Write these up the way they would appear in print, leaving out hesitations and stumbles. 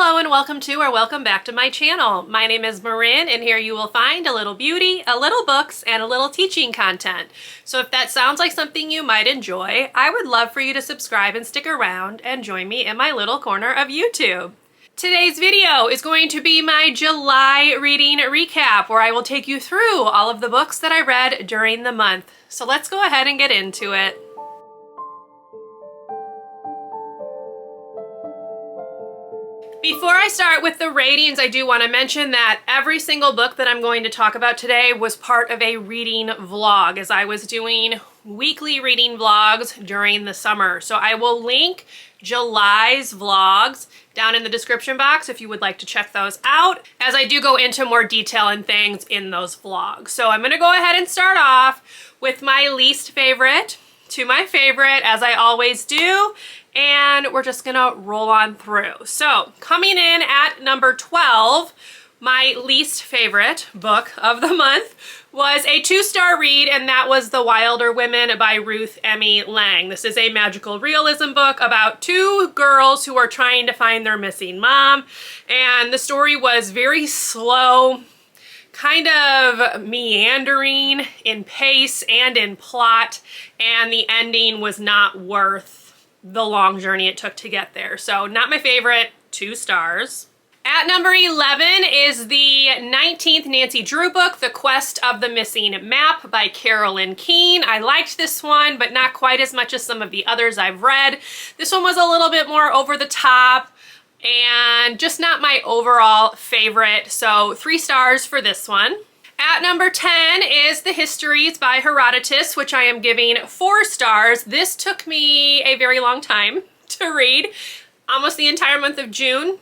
Hello and welcome to or welcome back to my channel. My name is Marin and here you will find a little beauty, a little books, and a little teaching content. So if that sounds like something you might enjoy, I would love for you to subscribe and stick around and join me in my little corner of YouTube. Today's video is going to be my July reading recap where I will take you through all of the books that I read during the month. So let's go ahead and get into it. Before I start with the ratings, I do want to mention that every single book that I'm going to talk about today was part of a reading vlog as I was doing weekly reading vlogs during the summer. So I will link July's vlogs down in the description box if you would like to check those out, as I do go into more detail and things in those vlogs. So I'm going to go ahead and start off with my least favorite to my favorite, as I always do, and we're just gonna roll on through. So coming in at number 12, my least favorite book of the month was a 2-star read, and that was The Wilderwomen by Ruth, Emmie Lang. This is a magical realism book about two girls who are trying to find their missing mom, and the story was very slow, kind of meandering in pace and in plot, and the ending was not worth the long journey it took to get there. So not my favorite, 2 stars. At number 11 is the 19th Nancy Drew book, The Quest of the Missing Map by Carolyn, Keene. I liked this one, but not quite as much as some of the others I've read. This one was a little bit more over the top and just not my overall favorite. So 3 stars for this one. At number 10 is the Histories by Herodotus, which I am giving 4 stars. This took me a very long time to read, almost the entire month of June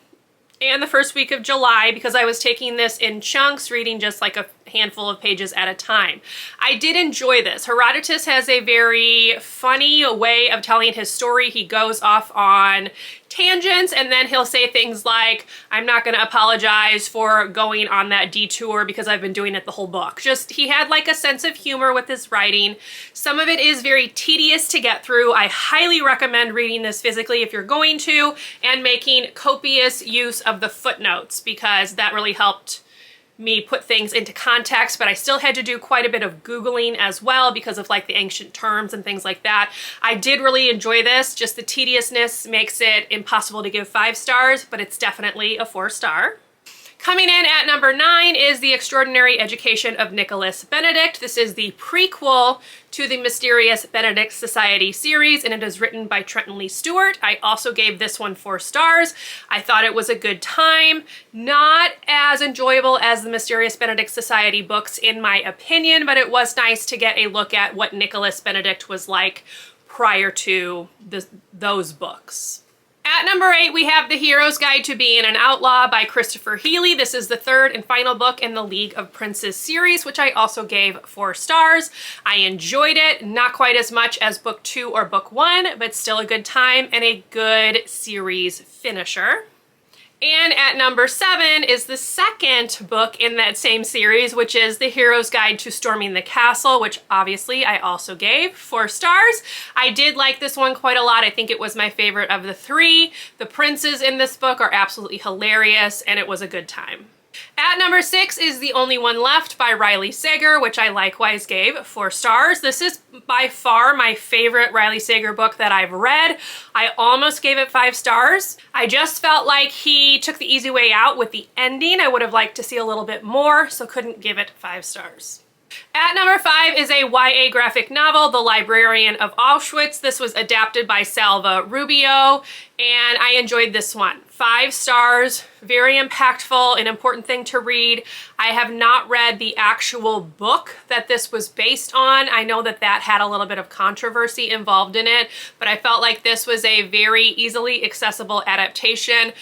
and the first week of July, because I was taking this in chunks, reading just like a handful of pages at a time. I did enjoy this. Herodotus has a very funny way of telling his story. He goes off on tangents and then he'll say things like, I'm not going to apologize for going on that detour because I've been doing it the whole book. Just, he had like a sense of humor with his writing. Some of it is very tedious to get through. I highly recommend reading this physically if you're going to, and making copious use of the footnotes, because that really helped me put things into context, but I still had to do quite a bit of Googling as well because of like the ancient terms and things like that. I did really enjoy this, just the tediousness makes it impossible to give 5 stars, but it's definitely a 4-star. Coming in at number 9 is The Extraordinary Education of Nicholas Benedict. This is the prequel to the Mysterious Benedict Society series, and it is written by Trenton Stewart. I also gave this one 4 stars. I thought it was a good time. Not as enjoyable as the Mysterious Benedict Society books in my opinion, but it was nice to get a look at what Nicholas Benedict was like prior to those books. At number 8, we have The Hero's Guide to Being an Outlaw by Christopher Healy. This is the 3rd and final book in the League of Princes series, which I also gave 4 stars. I enjoyed it, not quite as much as book 2 or book 1, but still a good time and a good series finisher. And at number 7 is the 2nd book in that same series, which is The Hero's Guide to Storming the Castle, which obviously I also gave 4 stars. I did like this one quite a lot. I think it was my favorite of the 3. The princes in this book are absolutely hilarious, and it was a good time. At number 6 is The Only One Left by Riley Sager, which I likewise gave 4 stars. This is by far my favorite Riley Sager book that I've read. I almost gave it 5 stars. I just felt like he took the easy way out with the ending. I would have liked to see a little bit more, so couldn't give it 5 stars. At number 5 is a YA graphic novel, The Librarian of Auschwitz. This was adapted by Salva, Rubio, and I enjoyed this one. 5 stars, very impactful, an important thing to read. I have not read the actual book that this was based on. I know that that had a little bit of controversy involved in it, but I felt like this was a very easily accessible adaptation.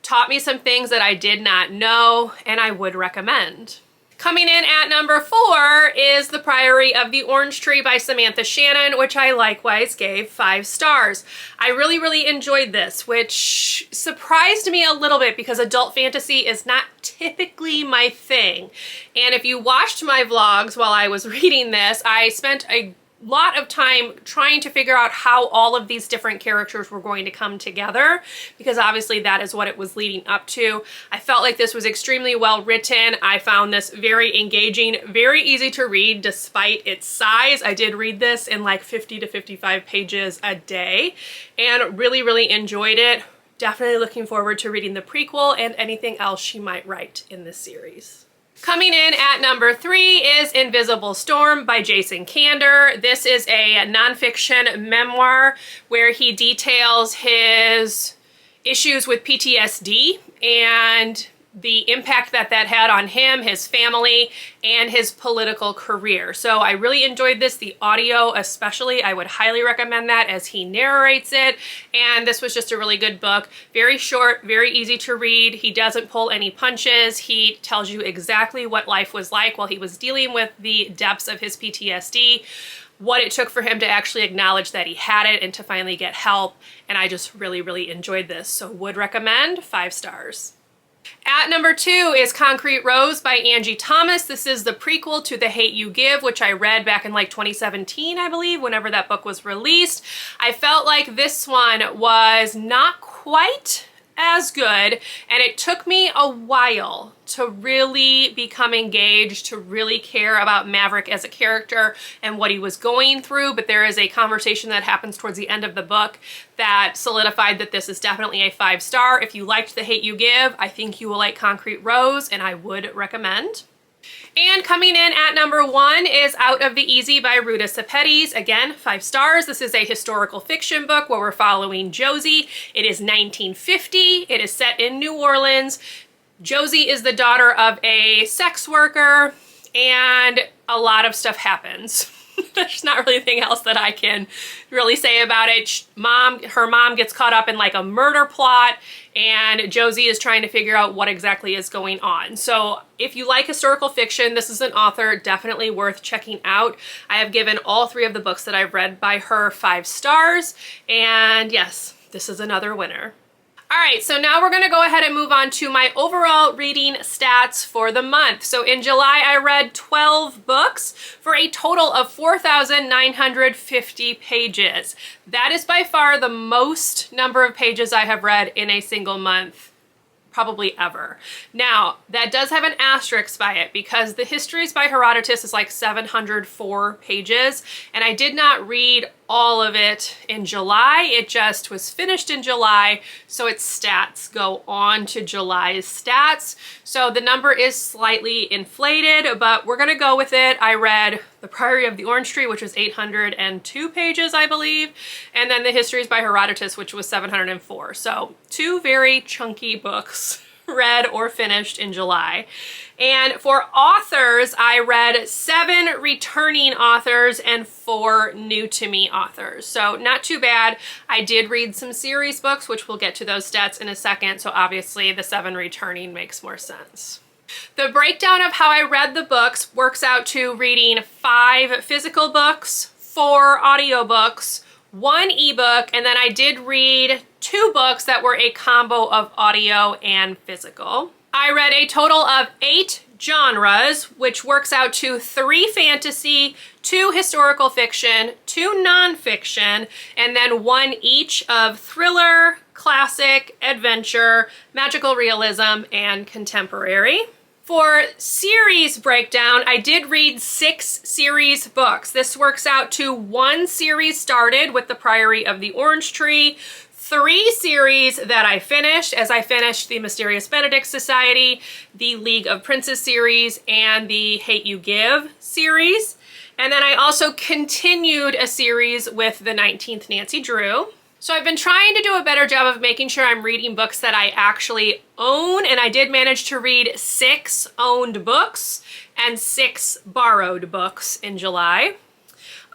Taught me some things that I did not know, and I would recommend. Coming in at number 4 is The Priory of the Orange Tree by Samantha Shannon, which I likewise gave 5 stars. I really enjoyed this, which surprised me a little bit because adult fantasy is not typically my thing. And if you watched my vlogs while I was reading this, I spent a lot of time trying to figure out how all of these different characters were going to come together, because obviously that is what it was leading up to. I felt like this was extremely well written. I found this very engaging, very easy to read despite its size. I did read this in like 50 to 55 pages a day and really, really enjoyed it. Definitely looking forward to reading the prequel and anything else she might write in this series. Coming in at number 3 is Invisible Storm by Jason Kander. This is a nonfiction memoir where he details his issues with PTSD and the impact that that had on him, his family, and his political career. So I really enjoyed this. The audio especially, I would highly recommend that as he narrates it. And this was just a really good book. Very short, very easy to read. He doesn't pull any punches. He tells you exactly what life was like while he was dealing with the depths of his PTSD, what it took for him to actually acknowledge that he had it and to finally get help. And I just really, really enjoyed this. So would recommend, 5 stars. At number 2 is Concrete Rose by Angie Thomas. This is the prequel to The Hate U Give, which I read back in like 2017, I believe, whenever that book was released. I felt like this one was not quite as good, and it took me a while to really become engaged, to really care about Maverick as a character and what he was going through, but there is a conversation that happens towards the end of the book that solidified that this is definitely a 5 star. If you liked The Hate U Give, I think you will like Concrete Rose, and I would recommend. And coming in at number 1 is Out of the Easy by Ruta Sepetys. Again, 5 stars. This is a historical fiction book where we're following Josie. It is 1950. It is set in New Orleans. Josie is the daughter of a sex worker, and a lot of stuff happens. There's not really anything else that I can really say about it. Her mom gets caught up in like a murder plot, and Josie is trying to figure out what exactly is going on. So if you like historical fiction, this is an author definitely worth checking out. I have given all 3 of the books that I've read by her 5 stars, and yes, this is another winner. All right, so now we're gonna go ahead and move on to my overall reading stats for the month. So in July, I read 12 books for a total of 4,950 pages. That is by far the most number of pages I have read in a single month, probably ever. Now, that does have an asterisk by it because the Histories by Herodotus is like 704 pages, and I did not read all of it in July. It just was finished in July, so its stats go on to July's stats. So the number is slightly inflated, but we're gonna go with it. I read The Priory of the Orange Tree, which was 802 pages, I believe, and then the Histories by Herodotus, which was 704. So 2 very chunky books read or finished in July. And for authors, I read 7 returning authors and 4 new to me authors. So not too bad. I did read some series books, which we'll get to those stats in a second. So obviously the 7 returning makes more sense. The breakdown of how I read the books works out to reading 5 physical books, 4 audiobooks, 1 ebook, and then I did read 2 books that were a combo of audio and physical. I read a total of 8 genres, which works out to 3 fantasy, 2 historical fiction, 2 nonfiction, and then 1 each of thriller, classic, adventure, magical realism, and contemporary. For series breakdown, I did read 6 series books. This works out to 1 series started with The Priory of the Orange Tree, 3 series that I finished, as I finished the Mysterious Benedict Society, the League of Princes series, and the Hate U Give series. And then I also continued a series with the 19th Nancy Drew. So I've been trying to do a better job of making sure I'm reading books that I actually own, and I did manage to read 6 owned books and 6 borrowed books in July.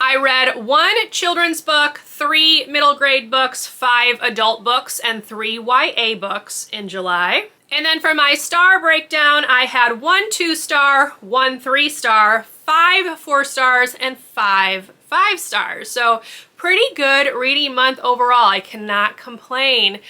I read 1 children's book, 3 middle grade books, 5 adult books, and 3 YA books in July. And then for my star breakdown, I had 1 2-star, 1 3-star, 5 4 stars, and 5 5 stars. So pretty good reading month overall. I cannot complain.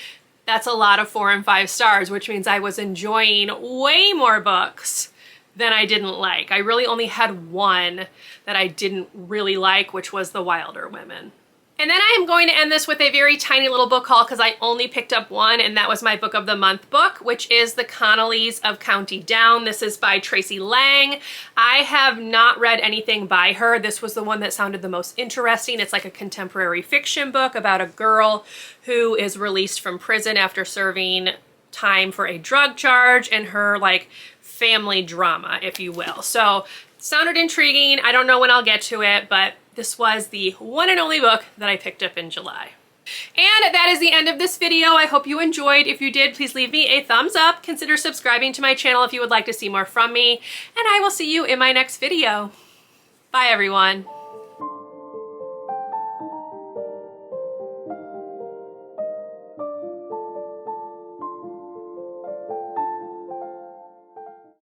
That's a lot of 4 and 5 stars, which means I was enjoying way more books than I didn't like. I really only had one that I didn't really like, which was the Wilderwomen. And then I am going to end this with a very tiny little book haul because I only picked up one, and that was my book of the month book, which is The Connollys of County Down. This is by Tracy Lang. I have not read anything by her. This was the one that sounded the most interesting. It's like a contemporary fiction book about a girl who is released from prison after serving time for a drug charge, and her like family drama, if you will. So sounded intriguing. I don't know when I'll get to it, but this was the one and only book that I picked up in July. And that is the end of this video. I hope you enjoyed. If you did, please leave me a thumbs up. Consider subscribing to my channel if you would like to see more from me. And I will see you in my next video. Bye, everyone.